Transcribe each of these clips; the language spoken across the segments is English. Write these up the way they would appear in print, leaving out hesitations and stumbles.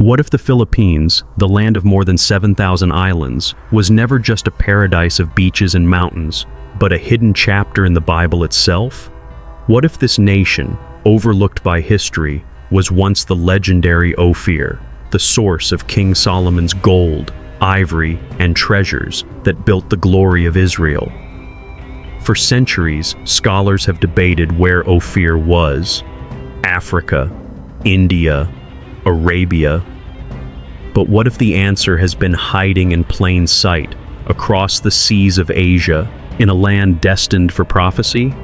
What if the Philippines, the land of more than 7,000 islands, was never just a paradise of beaches and mountains, but a hidden chapter in the Bible itself? What if this nation, overlooked by history, was once the legendary Ophir, the source of King Solomon's gold, ivory, and treasures that built the glory of Israel? For centuries, scholars have debated where Ophir was: Africa, India, Arabia. But what if the answer has been hiding in plain sight across the seas of Asia, in a land destined for prophecy?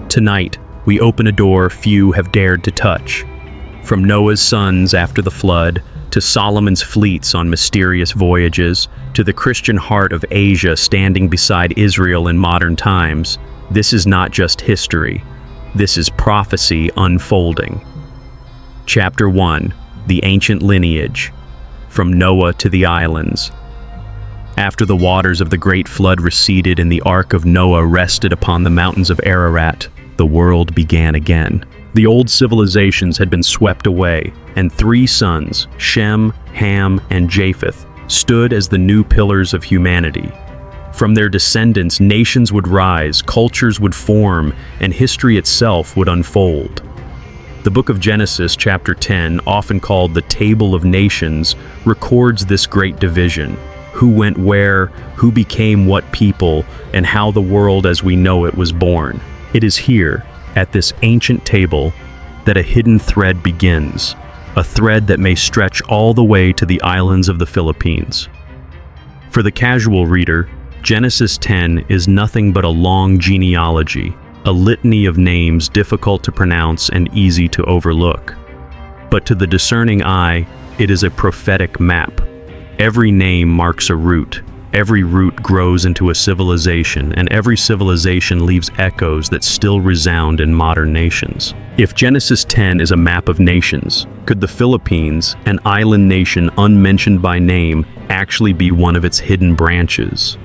Tonight, we open a door few have dared to touch. From Noah's sons after the flood, to Solomon's fleets on mysterious voyages, to the Christian heart of Asia standing beside Israel in modern times, this is not just history. This is prophecy unfolding. Chapter 1. The Ancient Lineage. From Noah to the Islands. After the waters of the great flood receded and the ark of Noah rested upon the mountains of Ararat, the world began again. The old civilizations had been swept away, and 3 sons, Shem, Ham, and Japheth, stood as the new pillars of humanity. From their descendants, nations would rise, cultures would form, and history itself would unfold. The book of Genesis, chapter 10, often called the Table of Nations, records this great division: who went where, who became what people, and how the world as we know it was born. It is here, at this ancient table, that a hidden thread begins, a thread that may stretch all the way to the islands of the Philippines. For the casual reader, Genesis 10 is nothing but a long genealogy, a litany of names difficult to pronounce and easy to overlook. But to the discerning eye, it is a prophetic map. Every name marks a root. Every root grows into a civilization, and every civilization leaves echoes that still resound in modern nations. If Genesis 10 is a map of nations, could the Philippines, an island nation unmentioned by name, actually be one of its hidden branches?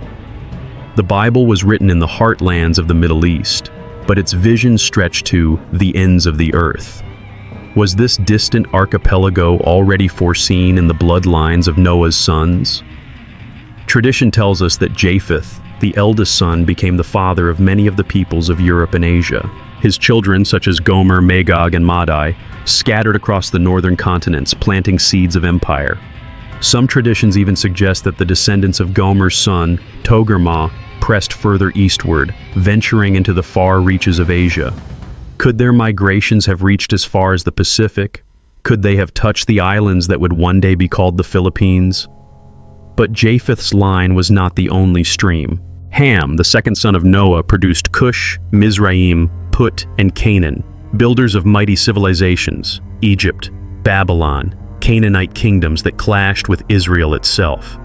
The Bible was written in the heartlands of the Middle East, but its vision stretched to the ends of the earth. Was this distant archipelago already foreseen in the bloodlines of Noah's sons? Tradition tells us that Japheth, the eldest son, became the father of many of the peoples of Europe and Asia. His children, such as Gomer, Magog, and Madai, scattered across the northern continents, planting seeds of empire. Some traditions even suggest that the descendants of Gomer's son, Togarmah, pressed further eastward, venturing into the far reaches of Asia. Could their migrations have reached as far as the Pacific? Could they have touched the islands that would one day be called the Philippines? But Japheth's line was not the only stream. Ham, the second son of Noah, produced Cush, Mizraim, Put, and Canaan, builders of mighty civilizations: Egypt, Babylon, Canaanite kingdoms that clashed with Israel itself.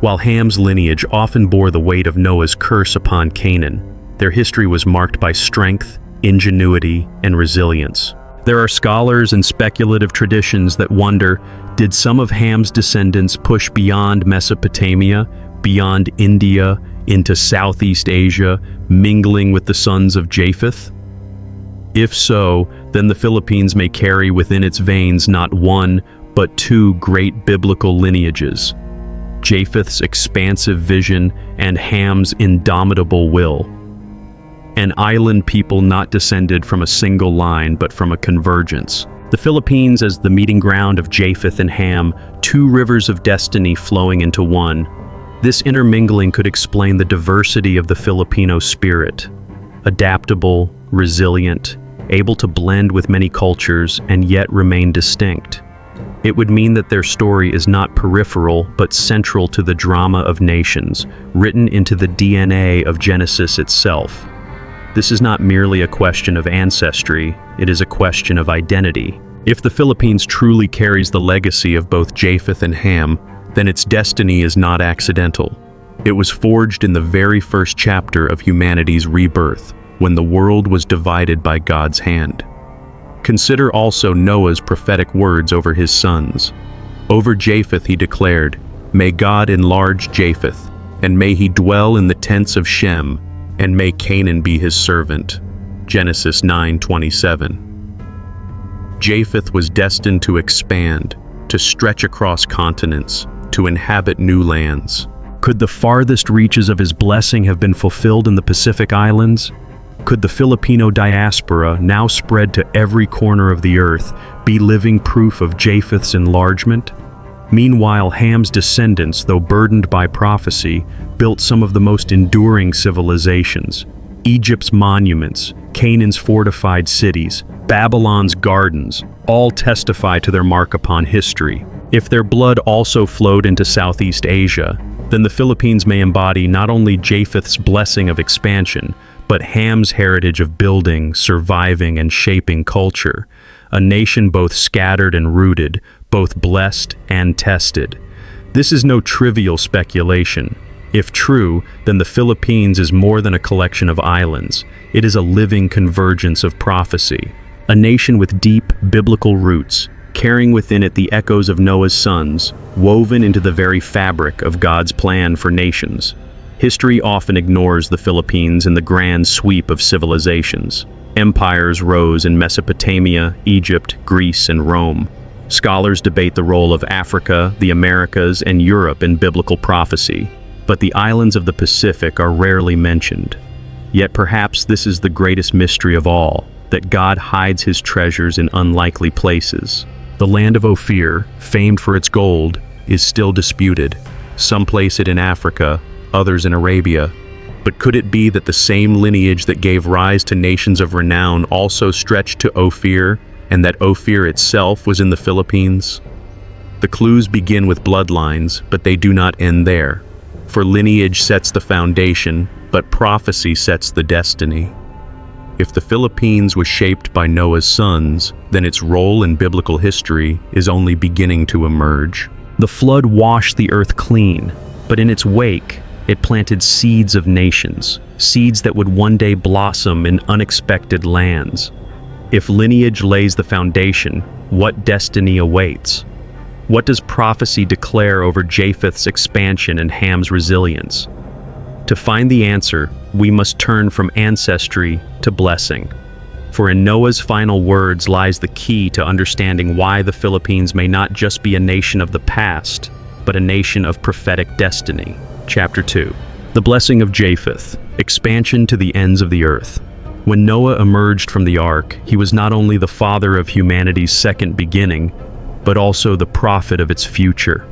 While Ham's lineage often bore the weight of Noah's curse upon Canaan, their history was marked by strength, ingenuity, and resilience. There are scholars and speculative traditions that wonder, did some of Ham's descendants push beyond Mesopotamia, beyond India, into Southeast Asia, mingling with the sons of Japheth? If so, then the Philippines may carry within its veins not one, but 2 great biblical lineages: Japheth's expansive vision and Ham's indomitable will. An island people not descended from a single line, but from a convergence. The Philippines as the meeting ground of Japheth and Ham, 2 rivers of destiny flowing into one. This intermingling could explain the diversity of the Filipino spirit: adaptable, resilient, able to blend with many cultures and yet remain distinct. It would mean that their story is not peripheral, but central to the drama of nations, written into the DNA of Genesis itself. This is not merely a question of ancestry, it is a question of identity. If the Philippines truly carries the legacy of both Japheth and Ham, then its destiny is not accidental. It was forged in the very first chapter of humanity's rebirth, when the world was divided by God's hand. Consider also Noah's prophetic words over his sons. Over Japheth he declared, "May God enlarge Japheth, and may he dwell in the tents of Shem, and may Canaan be his servant." Genesis 9:27. Japheth was destined to expand, to stretch across continents, to inhabit new lands. Could the farthest reaches of his blessing have been fulfilled in the Pacific Islands? Could the Filipino diaspora, now spread to every corner of the earth, be living proof of Japheth's enlargement? Meanwhile, Ham's descendants, though burdened by prophecy, built some of the most enduring civilizations. Egypt's monuments, Canaan's fortified cities, Babylon's gardens, all testify to their mark upon history. If their blood also flowed into Southeast Asia, then the Philippines may embody not only Japheth's blessing of expansion, but Ham's heritage of building, surviving, and shaping culture, a nation both scattered and rooted, both blessed and tested. This is no trivial speculation. If true, then the Philippines is more than a collection of islands. It is a living convergence of prophecy. A nation with deep biblical roots, carrying within it the echoes of Noah's sons, woven into the very fabric of God's plan for nations. History often ignores the Philippines in the grand sweep of civilizations. Empires rose in Mesopotamia, Egypt, Greece, and Rome. Scholars debate the role of Africa, the Americas, and Europe in biblical prophecy, but the islands of the Pacific are rarely mentioned. Yet perhaps this is the greatest mystery of all, that God hides his treasures in unlikely places. The land of Ophir, famed for its gold, is still disputed. Some place it in Africa, others in Arabia. But could it be that the same lineage that gave rise to nations of renown also stretched to Ophir, and that Ophir itself was in the Philippines? The clues begin with bloodlines, but they do not end there. For lineage sets the foundation, but prophecy sets the destiny. If the Philippines was shaped by Noah's sons, then its role in biblical history is only beginning to emerge. The flood washed the earth clean, but in its wake, it planted seeds of nations, seeds that would one day blossom in unexpected lands. If lineage lays the foundation, what destiny awaits? What does prophecy declare over Japheth's expansion and Ham's resilience? To find the answer, we must turn from ancestry to blessing. For in Noah's final words lies the key to understanding why the Philippines may not just be a nation of the past, but a nation of prophetic destiny. Chapter 2. The blessing of Japheth, expansion to the ends of the earth. When Noah emerged from the ark, he was not only the father of humanity's second beginning, but also the prophet of its future.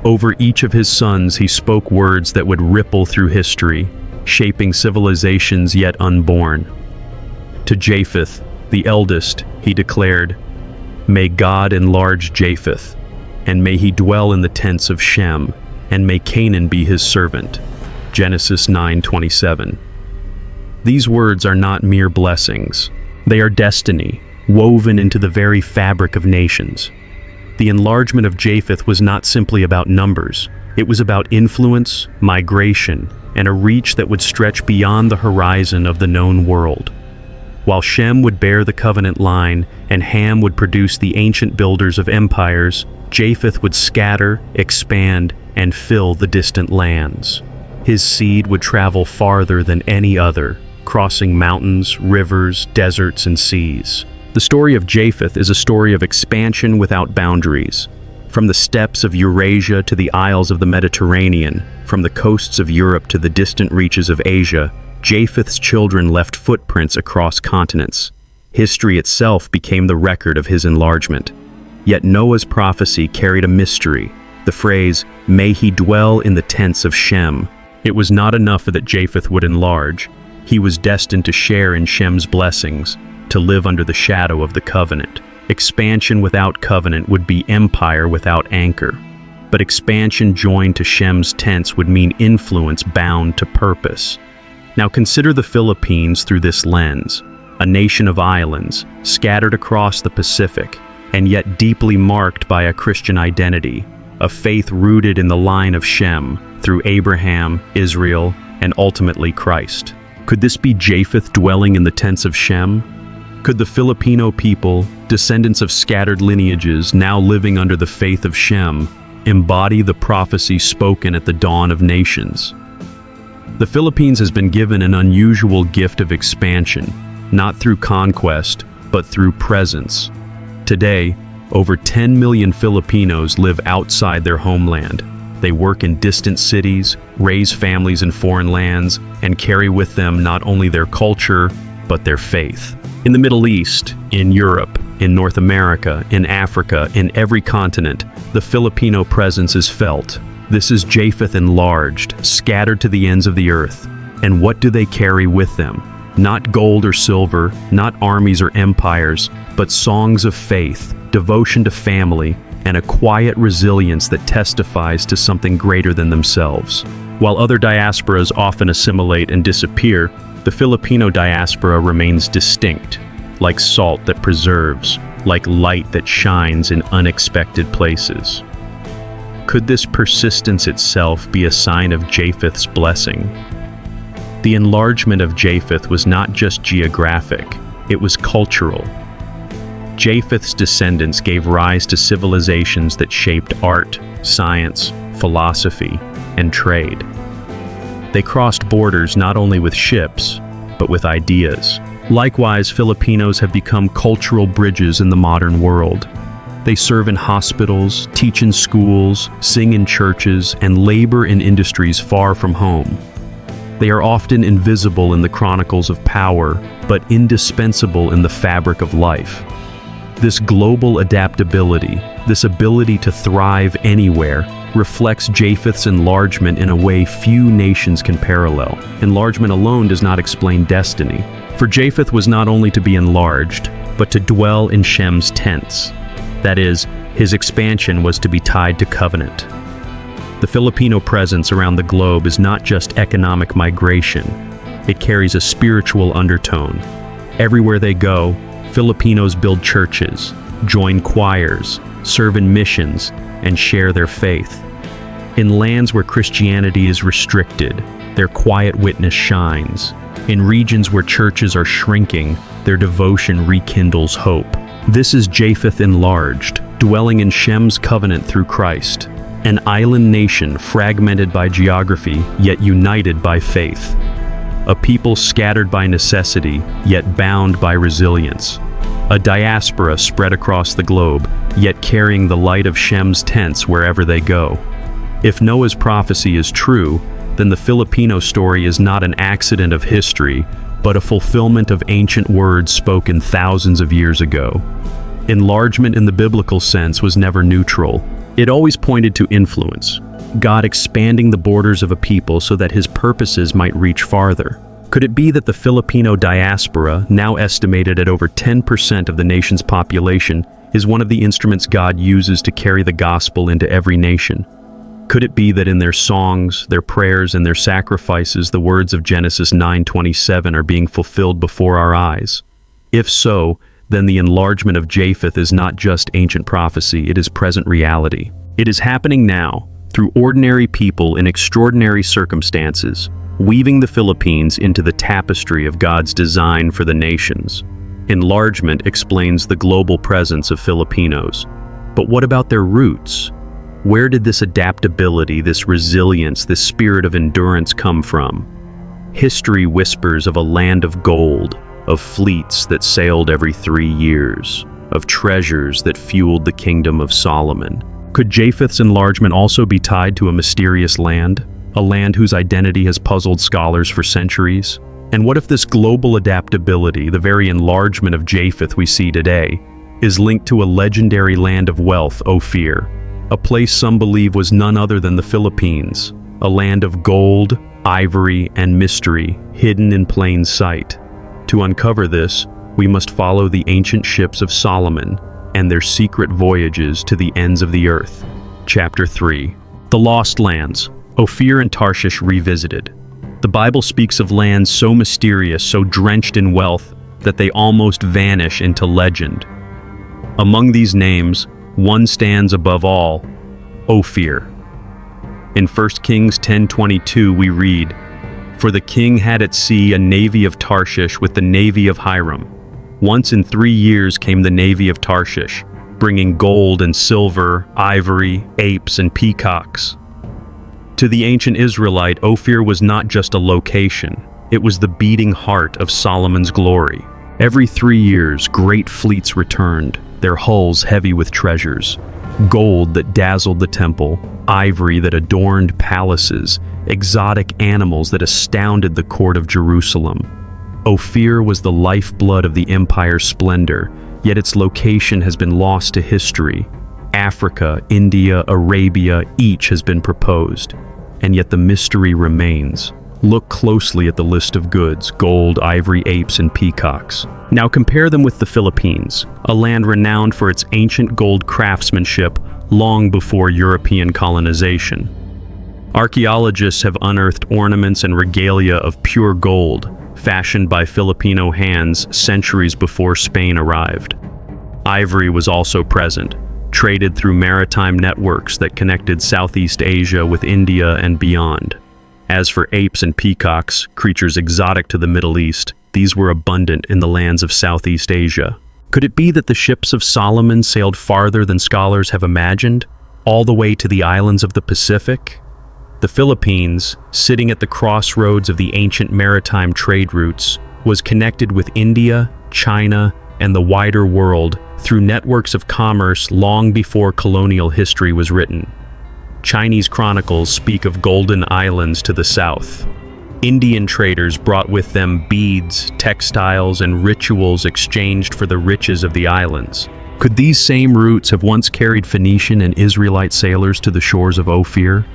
Over each of his sons he spoke words that would ripple through history, shaping civilizations yet unborn. To Japheth, the eldest, he declared, "May God enlarge Japheth, and may he dwell in the tents of Shem, and may Canaan be his servant." Genesis 9:27. These words are not mere blessings. They are destiny, woven into the very fabric of nations. The enlargement of Japheth was not simply about numbers. It was about influence, migration, and a reach that would stretch beyond the horizon of the known world. While Shem would bear the covenant line and Ham would produce the ancient builders of empires, Japheth would scatter, expand, and fill the distant lands. His seed would travel farther than any other, crossing mountains, rivers, deserts, and seas. The story of Japheth is a story of expansion without boundaries. From the steppes of Eurasia to the isles of the Mediterranean, from the coasts of Europe to the distant reaches of Asia, Japheth's children left footprints across continents. History itself became the record of his enlargement. Yet Noah's prophecy carried a mystery, the phrase, "May he dwell in the tents of Shem." It was not enough that Japheth would enlarge. He was destined to share in Shem's blessings, to live under the shadow of the covenant. Expansion without covenant would be empire without anchor. But expansion joined to Shem's tents would mean influence bound to purpose. Now consider the Philippines through this lens, a nation of islands, scattered across the Pacific, and yet deeply marked by a Christian identity, a faith rooted in the line of Shem, through Abraham, Israel, and ultimately Christ. Could this be Japheth dwelling in the tents of Shem? Could the Filipino people, descendants of scattered lineages now living under the faith of Shem, embody the prophecy spoken at the dawn of nations? The Philippines has been given an unusual gift of expansion, not through conquest, but through presence. Today, Over 10 million Filipinos live outside their homeland. They work in distant cities, raise families in foreign lands, and carry with them not only their culture, but their faith. In the Middle East, in Europe, in North America, in Africa, in every continent, the Filipino presence is felt. This is Japheth enlarged, scattered to the ends of the earth. And what do they carry with them? Not gold or silver, not armies or empires, but songs of faith, devotion to family, and a quiet resilience that testifies to something greater than themselves. While other diasporas often assimilate and disappear, the Filipino diaspora remains distinct, like salt that preserves, like light that shines in unexpected places. Could this persistence itself be a sign of Japheth's blessing? The enlargement of Japheth was not just geographic, it was cultural. Japheth's descendants gave rise to civilizations that shaped art, science, philosophy, and trade. They crossed borders not only with ships, but with ideas. Likewise, Filipinos have become cultural bridges in the modern world. They serve in hospitals, teach in schools, sing in churches, and labor in industries far from home. They are often invisible in the chronicles of power, but indispensable in the fabric of life. This global adaptability, this ability to thrive anywhere, reflects Japheth's enlargement in a way few nations can parallel. Enlargement alone does not explain destiny. For Japheth was not only to be enlarged, but to dwell in Shem's tents. That is, his expansion was to be tied to covenant. The Filipino presence around the globe is not just economic migration. It carries a spiritual undertone. Everywhere they go, Filipinos build churches, join choirs, serve in missions, and share their faith. In lands where Christianity is restricted, their quiet witness shines. In regions where churches are shrinking, their devotion rekindles hope. This is Japheth enlarged, dwelling in Shem's covenant through Christ, an island nation fragmented by geography, yet united by faith. A people scattered by necessity, yet bound by resilience. A diaspora spread across the globe, yet carrying the light of Shem's tents wherever they go. If Noah's prophecy is true, then the Filipino story is not an accident of history, but a fulfillment of ancient words spoken thousands of years ago. Enlargement in the biblical sense was never neutral. It always pointed to influence, God expanding the borders of a people so that his purposes might reach farther. Could it be that the Filipino diaspora, now estimated at over 10% of the nation's population, is one of the instruments God uses to carry the gospel into every nation? Could it be that in their songs, their prayers, and their sacrifices, the words of Genesis 9:27 are being fulfilled before our eyes? If so, then the enlargement of Japheth is not just ancient prophecy, it is present reality. It is happening now, through ordinary people in extraordinary circumstances, weaving the Philippines into the tapestry of God's design for the nations. Enlargement explains the global presence of Filipinos. But what about their roots? Where did this adaptability, this resilience, this spirit of endurance come from? History whispers of a land of gold, of fleets that sailed every 3 years, of treasures that fueled the kingdom of Solomon. Could Japheth's enlargement also be tied to a mysterious land? A land whose identity has puzzled scholars for centuries? And what if this global adaptability, the very enlargement of Japheth we see today, is linked to a legendary land of wealth, Ophir, a place some believe was none other than the Philippines, a land of gold, ivory, and mystery, hidden in plain sight. To uncover this, we must follow the ancient ships of Solomon and their secret voyages to the ends of the earth. Chapter 3. The Lost Lands, Ophir and Tarshish revisited. The Bible speaks of lands so mysterious, so drenched in wealth, that they almost vanish into legend. Among these names, one stands above all, Ophir. In 1 Kings 10:22 we read, "For the king had at sea a navy of Tarshish with the navy of Hiram. Once in 3 years came the navy of Tarshish, bringing gold and silver, ivory, apes, and peacocks." To the ancient Israelite, Ophir was not just a location, it was the beating heart of Solomon's glory. Every 3 years, great fleets returned, their hulls heavy with treasures. Gold that dazzled the temple, ivory that adorned palaces, exotic animals that astounded the court of Jerusalem. Ophir was the lifeblood of the empire's splendor, yet its location has been lost to history. Africa, India, Arabia, each has been proposed, and yet the mystery remains. Look closely at the list of goods: gold, ivory, apes, and peacocks. Now compare them with the Philippines, a land renowned for its ancient gold craftsmanship long before European colonization. Archaeologists have unearthed ornaments and regalia of pure gold, fashioned by Filipino hands centuries before Spain arrived. Ivory was also present, traded through maritime networks that connected Southeast Asia with India and beyond. As for apes and peacocks, creatures exotic to the Middle East, these were abundant in the lands of Southeast Asia. Could it be that the ships of Solomon sailed farther than scholars have imagined, all the way to the islands of the Pacific? The Philippines, sitting at the crossroads of the ancient maritime trade routes, was connected with India, China, and the wider world through networks of commerce long before colonial history was written. Chinese chronicles speak of golden islands to the south. Indian traders brought with them beads, textiles, and rituals exchanged for the riches of the islands. Could these same routes have once carried Phoenician and Israelite sailors to the shores of Ophir?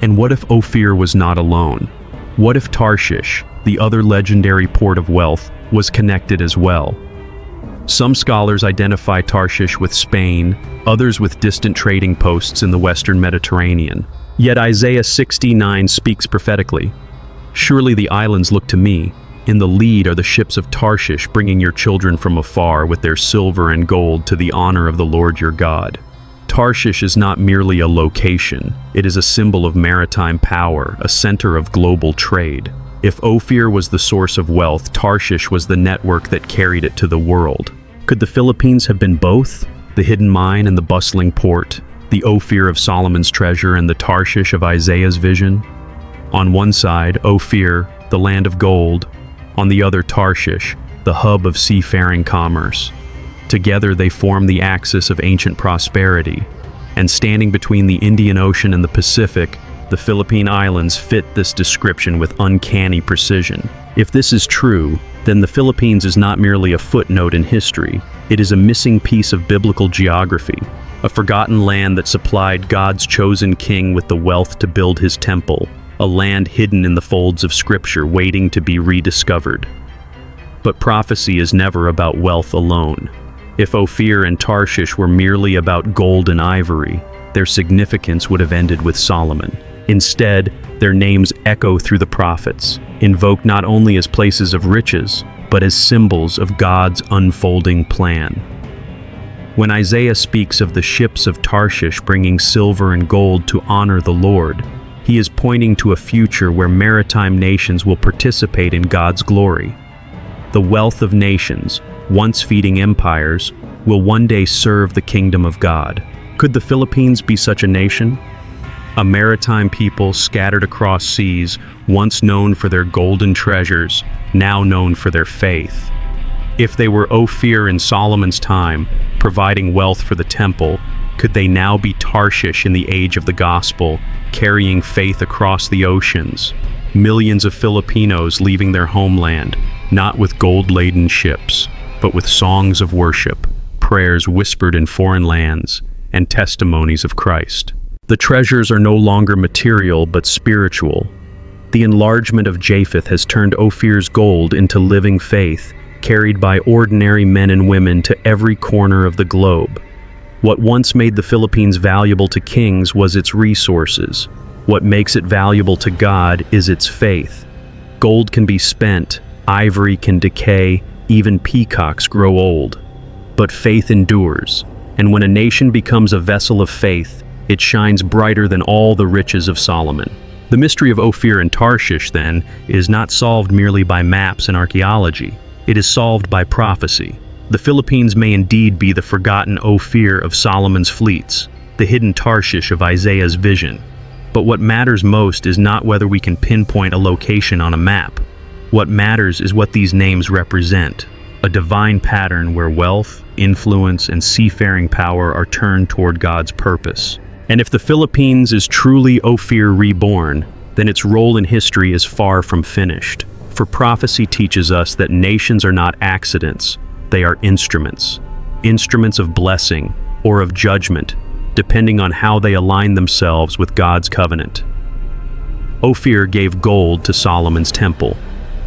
And what if Ophir was not alone? What if Tarshish, the other legendary port of wealth, was connected as well? Some scholars identify Tarshish with Spain, others with distant trading posts in the western Mediterranean. Yet Isaiah 69 speaks prophetically. Surely the islands look to me. In the lead are the ships of Tarshish, bringing your children from afar with their silver and gold to the honor of the Lord your God. Tarshish is not merely a location. It is a symbol of maritime power, a center of global trade. If Ophir was the source of wealth, Tarshish was the network that carried it to the world. Could the Philippines have been both? The hidden mine and the bustling port, the Ophir of Solomon's treasure and the Tarshish of Isaiah's vision? On one side, Ophir, the land of gold. On the other, Tarshish, the hub of seafaring commerce. Together they form the axis of ancient prosperity. And standing between the Indian Ocean and the Pacific, the Philippine Islands fit this description with uncanny precision. If this is true, then the Philippines is not merely a footnote in history. It is a missing piece of biblical geography, a forgotten land that supplied God's chosen king with the wealth to build his temple, a land hidden in the folds of Scripture waiting to be rediscovered. But prophecy is never about wealth alone. If Ophir and Tarshish were merely about gold and ivory, their significance would have ended with Solomon. Instead, their names echo through the prophets, invoked not only as places of riches, but as symbols of God's unfolding plan. When Isaiah speaks of the ships of Tarshish bringing silver and gold to honor the Lord, he is pointing to a future where maritime nations will participate in God's glory. The wealth of nations, once feeding empires, will one day serve the kingdom of God. Could the Philippines be such a nation? A maritime people scattered across seas, once known for their golden treasures, now known for their faith. If they were Ophir in Solomon's time, providing wealth for the temple, could they now be Tarshish in the age of the gospel, carrying faith across the oceans? Millions of Filipinos leaving their homeland, not with gold-laden ships, but with songs of worship, prayers whispered in foreign lands, and testimonies of Christ. The treasures are no longer material but spiritual. The enlargement of Japheth has turned Ophir's gold into living faith, carried by ordinary men and women to every corner of the globe. What once made the Philippines valuable to kings was its resources. What makes it valuable to God is its faith. Gold can be spent, ivory can decay, even peacocks grow old. But faith endures, and when a nation becomes a vessel of faith, it shines brighter than all the riches of Solomon. The mystery of Ophir and Tarshish, then, is not solved merely by maps and archaeology. It is solved by prophecy. The Philippines may indeed be the forgotten Ophir of Solomon's fleets, the hidden Tarshish of Isaiah's vision. But what matters most is not whether we can pinpoint a location on a map. What matters is what these names represent. a divine pattern where wealth, influence, and seafaring power are turned toward God's purpose. And if the Philippines is truly Ophir reborn, then its role in history is far from finished. For prophecy teaches us that nations are not accidents, they are instruments. Instruments of blessing or of judgment, depending on how they align themselves with God's covenant. Ophir gave gold to Solomon's temple.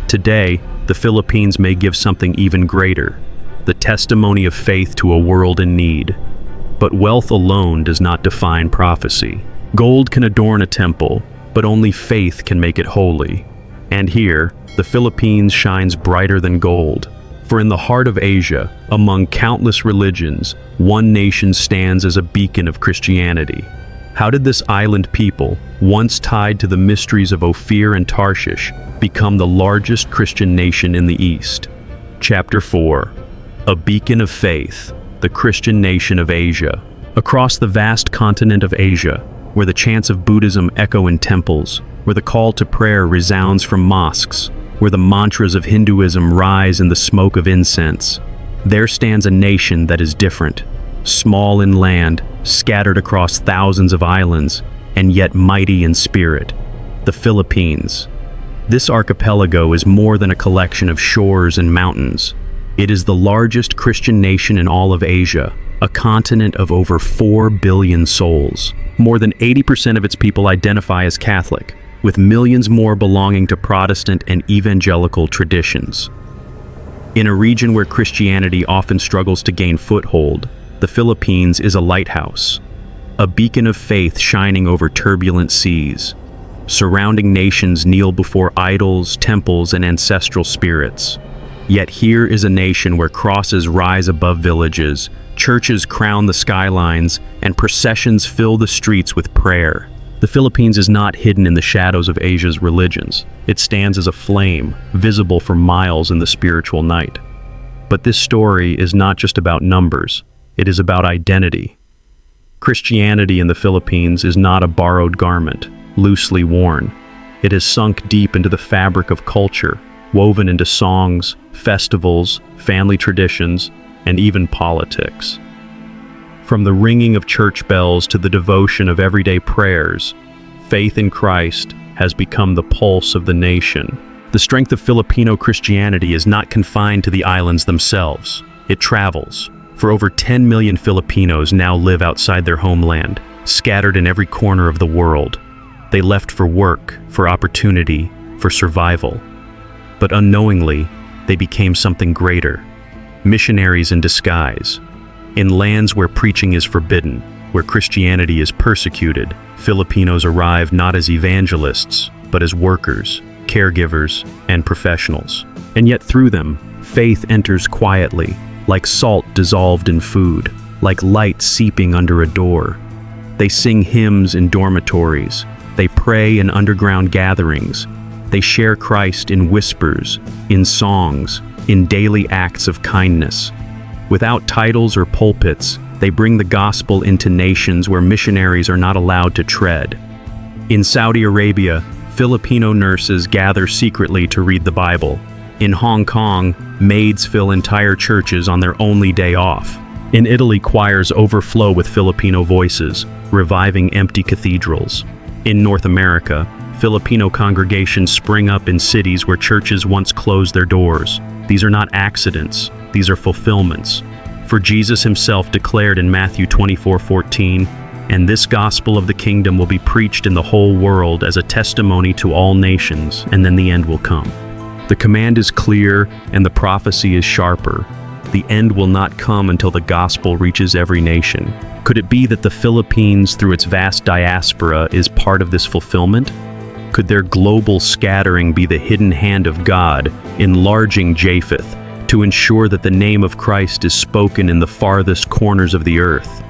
Today, the Philippines may give something even greater, the testimony of faith to a world in need. But wealth alone does not define prophecy. Gold can adorn a temple, but only faith can make it holy. And here, the Philippines shines brighter than gold. For in the heart of Asia, among countless religions, one nation stands as a beacon of Christianity. How did this island people, once tied to the mysteries of Ophir and Tarshish, become the largest Christian nation in the East? Chapter 4. A beacon of faith, the Christian nation of Asia. Across the vast continent of Asia, where the chants of Buddhism echo in temples, where the call to prayer resounds from mosques, where the mantras of Hinduism rise in the smoke of incense, there stands a nation that is different, small in land, scattered across thousands of islands, and yet mighty in spirit, the Philippines. This archipelago is more than a collection of shores and mountains. It is the largest Christian nation in all of Asia, a continent of over 4 billion souls. More than 80% of its people identify as Catholic, with millions more belonging to Protestant and evangelical traditions. In a region where Christianity often struggles to gain foothold, the Philippines is a lighthouse, a beacon of faith shining over turbulent seas. Surrounding nations kneel before idols, temples, and ancestral spirits. Yet here is a nation where crosses rise above villages, churches crown the skylines, and processions fill the streets with prayer. The Philippines is not hidden in the shadows of Asia's religions. It stands as a flame, visible for miles in the spiritual night. But this story is not just about numbers. It is about identity. Christianity in the Philippines is not a borrowed garment, loosely worn. It has sunk deep into the fabric of culture, woven into songs, festivals, family traditions, and even politics. From the ringing of church bells to the devotion of everyday prayers, faith in Christ has become the pulse of the nation. The strength of Filipino Christianity is not confined to the islands themselves. It travels. For over 10 million Filipinos now live outside their homeland, scattered in every corner of the world. They left for work, for opportunity, for survival. But unknowingly, they became something greater. Missionaries in disguise. In lands where preaching is forbidden, where Christianity is persecuted, Filipinos arrive not as evangelists, but as workers, caregivers, and professionals. And yet through them, faith enters quietly, like salt dissolved in food, like light seeping under a door. They sing hymns in dormitories. They pray in underground gatherings. They share Christ in whispers, in songs, in daily acts of kindness. Without titles or pulpits, they bring the gospel into nations where missionaries are not allowed to tread. In Saudi Arabia, Filipino nurses gather secretly to read the Bible. In Hong Kong, maids fill entire churches on their only day off. In Italy, choirs overflow with Filipino voices, reviving empty cathedrals. In North America, Filipino congregations spring up in cities where churches once closed their doors. These are not accidents, these are fulfillments. For Jesus himself declared in Matthew 24:14, "And this gospel of the kingdom will be preached in the whole world as a testimony to all nations, and then the end will come." The command is clear and the prophecy is sharper. The end will not come until the gospel reaches every nation. Could it be that the Philippines, through its vast diaspora, is part of this fulfillment? Could their global scattering be the hidden hand of God, enlarging Japheth, to ensure that the name of Christ is spoken in the farthest corners of the earth?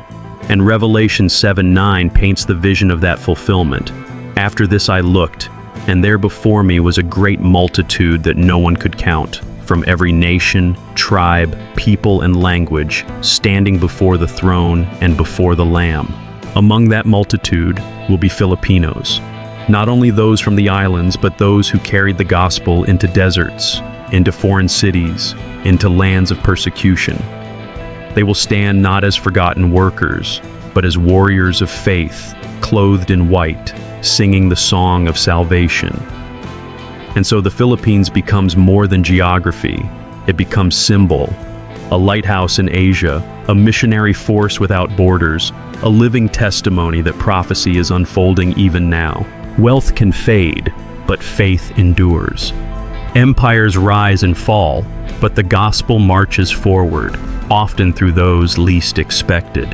And Revelation 7:9 paints the vision of that fulfillment. "After this I looked, and there before me was a great multitude that no one could count, from every nation, tribe, people, and language, standing before the throne and before the Lamb. Among that multitude will be Filipinos, not only those from the islands, but those who carried the gospel into deserts, into foreign cities, into lands of persecution. They will stand not as forgotten workers, but as warriors of faith, clothed in white, singing the song of salvation. And so the Philippines becomes more than geography. It becomes symbol, a lighthouse in Asia, a missionary force without borders, a living testimony that prophecy is unfolding even now. Wealth can fade, but faith endures. Empires rise and fall, but the gospel marches forward, often through those least expected.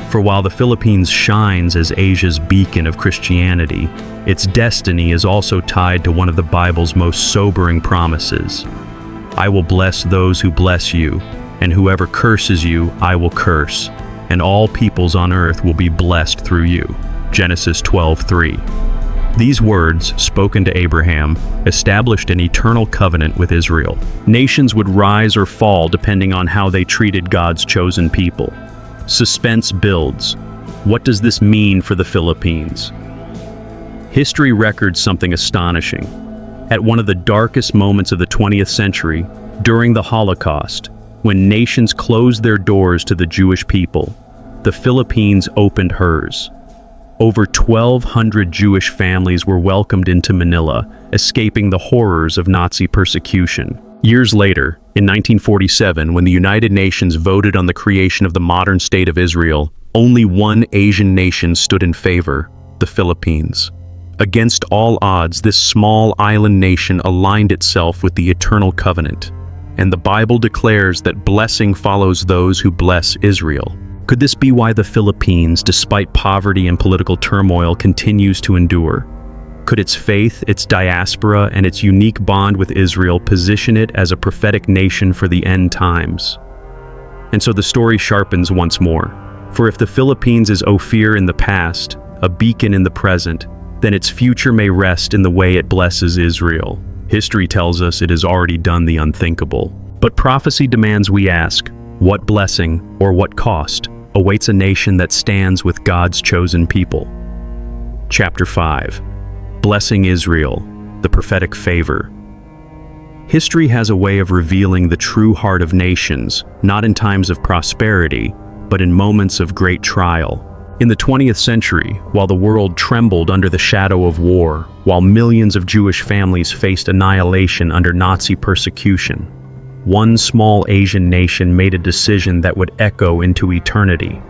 For while the Philippines shines as Asia's beacon of Christianity, its destiny is also tied to one of the Bible's most sobering promises. I will bless those who bless you, and whoever curses you, I will curse, and all peoples on earth will be blessed through you. Genesis 12:3. These words, spoken to Abraham, established an eternal covenant with Israel. Nations would rise or fall depending on how they treated God's chosen people. Suspense builds. What does this mean for the Philippines? History records something astonishing. At one of the darkest moments of the 20th century, during the Holocaust, when nations closed their doors to the Jewish people, the Philippines opened hers. Over 1,200 Jewish families were welcomed into Manila, escaping the horrors of Nazi persecution. Years later, in 1947, when the United Nations voted on the creation of the modern state of Israel, only one Asian nation stood in favor: the Philippines. Against all odds, this small island nation aligned itself with the eternal covenant, and the Bible declares that blessing follows those who bless Israel. Could this be why the Philippines, despite poverty and political turmoil, continues to endure? Could its faith, its diaspora, and its unique bond with Israel position it as a prophetic nation for the end times? And so the story sharpens once more. For if the Philippines is Ophir in the past, a beacon in the present, then its future may rest in the way it blesses Israel. History tells us it has already done the unthinkable. But prophecy demands we ask, what blessing, or what cost, awaits a nation that stands with God's chosen people? Chapter 5. Blessing Israel, the prophetic favor. History has a way of revealing the true heart of nations, not in times of prosperity, but in moments of great trial. In the 20th century, while the world trembled under the shadow of war, while millions of Jewish families faced annihilation under Nazi persecution, one small Asian nation made a decision that would echo into eternity.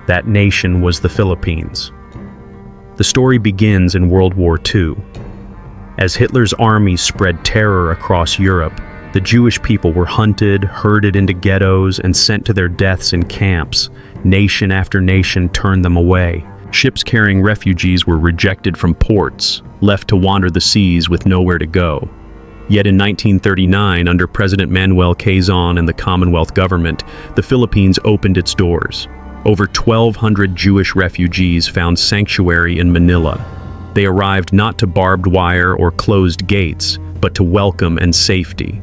That nation was the Philippines. The story begins in World War II. As Hitler's armies spread terror across Europe, the Jewish people were hunted, herded into ghettos, and sent to their deaths in camps. Nation after nation turned them away. Ships carrying refugees were rejected from ports, left to wander the seas with nowhere to go. Yet in 1939, under President Manuel Quezon and the Commonwealth government, the Philippines opened its doors. Over 1,200 Jewish refugees found sanctuary in Manila. They arrived not to barbed wire or closed gates, but to welcome and safety.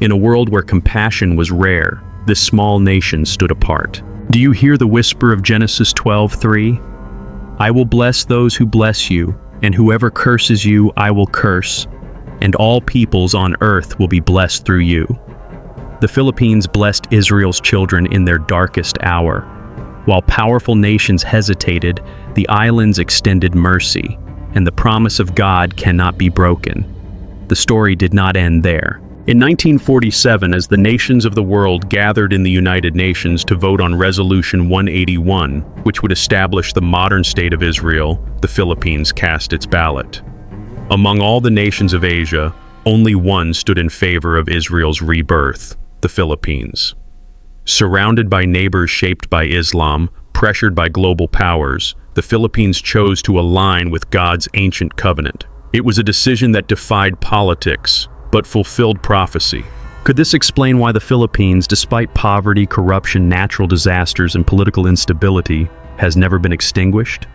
In a world where compassion was rare, this small nation stood apart. Do you hear the whisper of Genesis 12:3? I will bless those who bless you, and whoever curses you, I will curse, and all peoples on earth will be blessed through you. The Philippines blessed Israel's children in their darkest hour. While powerful nations hesitated, the islands extended mercy, and the promise of God cannot be broken. The story did not end there. In 1947, as the nations of the world gathered in the United Nations to vote on Resolution 181, which would establish the modern state of Israel, the Philippines cast its ballot. Among all the nations of Asia, only one stood in favor of Israel's rebirth: the Philippines. Surrounded by neighbors shaped by Islam, pressured by global powers, the Philippines chose to align with God's ancient covenant. It was a decision that defied politics, but fulfilled prophecy. Could this explain why the Philippines, despite poverty, corruption, natural disasters, and political instability, has never been extinguished?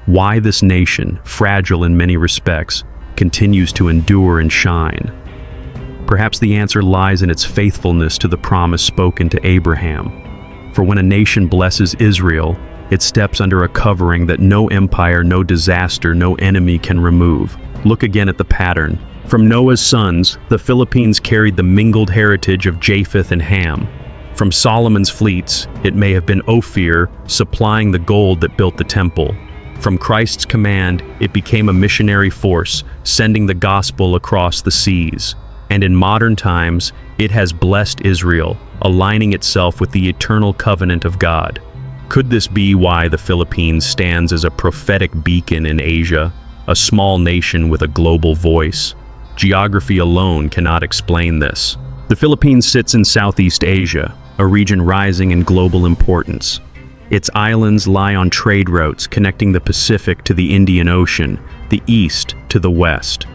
Why this nation, fragile in many respects, continues to endure and shine? Perhaps the answer lies in its faithfulness to the promise spoken to Abraham. For when a nation blesses Israel, it steps under a covering that no empire, no disaster, no enemy can remove. Look again at the pattern. From Noah's sons, the Philippines carried the mingled heritage of Japheth and Ham. From Solomon's fleets, it may have been Ophir supplying the gold that built the temple. From Christ's command, it became a missionary force, sending the gospel across the seas. And in modern times, it has blessed Israel, aligning itself with the eternal covenant of God. Could this be why the Philippines stands as a prophetic beacon in Asia, a small nation with a global voice? Geography alone cannot explain this. The Philippines sits in Southeast Asia, a region rising in global importance. Its islands lie on trade routes connecting the Pacific to the Indian Ocean, the East to the West.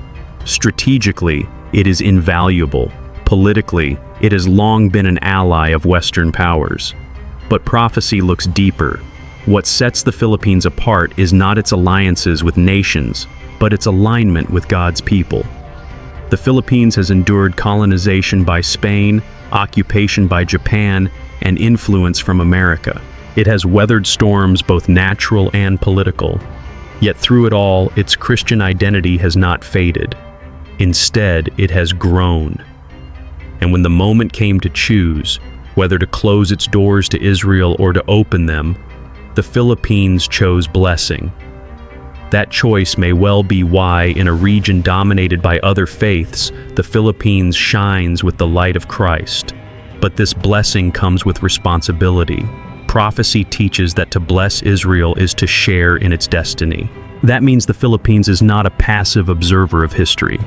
Strategically, it is invaluable. Politically, it has long been an ally of Western powers. But prophecy looks deeper. What sets the Philippines apart is not its alliances with nations, but its alignment with God's people. The Philippines has endured colonization by Spain, occupation by Japan, and influence from America. It has weathered storms both natural and political. Yet through it all, its Christian identity has not faded. Instead, it has grown. And when the moment came to choose whether to close its doors to Israel or to open them, the Philippines chose blessing. That choice may well be why, in a region dominated by other faiths, the Philippines shines with the light of Christ. But this blessing comes with responsibility. Prophecy teaches that to bless Israel is to share in its destiny. That means the Philippines is not a passive observer of history.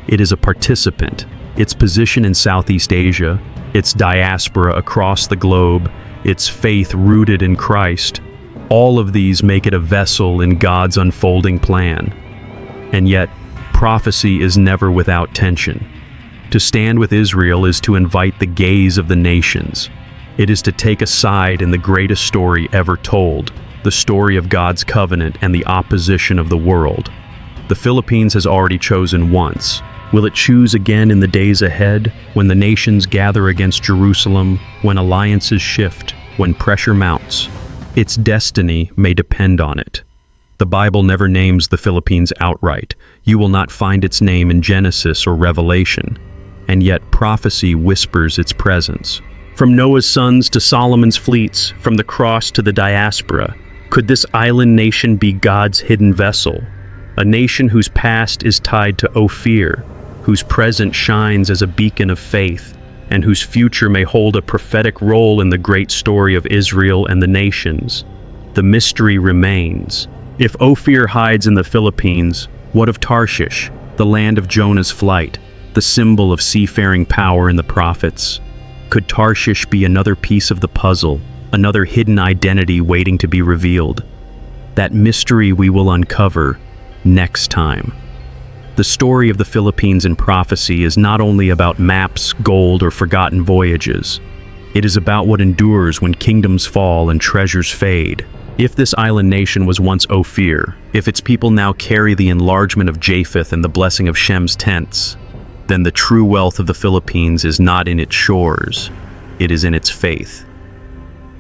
It is a participant. Its position in Southeast Asia, its diaspora across the globe, its faith rooted in Christ, all of these make it a vessel in God's unfolding plan. And yet, prophecy is never without tension. To stand with Israel is to invite the gaze of the nations. It is to take a side in the greatest story ever told, the story of God's covenant and the opposition of the world. The Philippines has already chosen once. Will it choose again in the days ahead, when the nations gather against Jerusalem, when alliances shift, when pressure mounts? Its destiny may depend on it. The Bible never names the Philippines outright. You will not find its name in Genesis or Revelation. And yet prophecy whispers its presence. From Noah's sons to Solomon's fleets, from the cross to the diaspora, could this island nation be God's hidden vessel? A nation whose past is tied to Ophir, whose present shines as a beacon of faith, and whose future may hold a prophetic role in the great story of Israel and the nations. The mystery remains. If Ophir hides in the Philippines, what of Tarshish, the land of Jonah's flight, the symbol of seafaring power in the prophets? Could Tarshish be another piece of the puzzle, another hidden identity waiting to be revealed? That mystery we will uncover next time. The story of the Philippines in prophecy is not only about maps, gold, or forgotten voyages. It is about what endures when kingdoms fall and treasures fade. If this island nation was once Ophir, if its people now carry the enlargement of Japheth and the blessing of Shem's tents, then the true wealth of the Philippines is not in its shores, it is in its faith.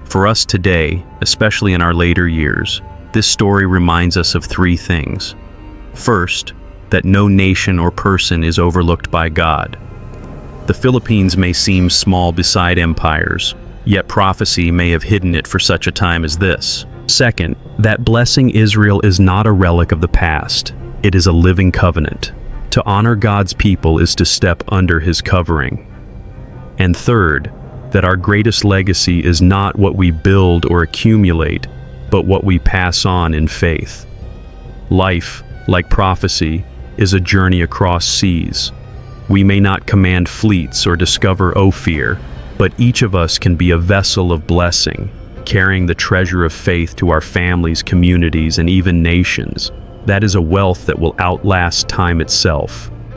For us today, especially in our later years, this story reminds us of three things. First, that no nation or person is overlooked by God. The Philippines may seem small beside empires, yet prophecy may have hidden it for such a time as this. Second, that blessing Israel is not a relic of the past, it is a living covenant. To honor God's people is to step under His covering. And third, that our greatest legacy is not what we build or accumulate, but what we pass on in faith. Life, like prophecy, is a journey across seas. We may not command fleets or discover Ophir, but each of us can be a vessel of blessing, carrying the treasure of faith to our families, communities, and even nations. That is a wealth that will outlast time itself.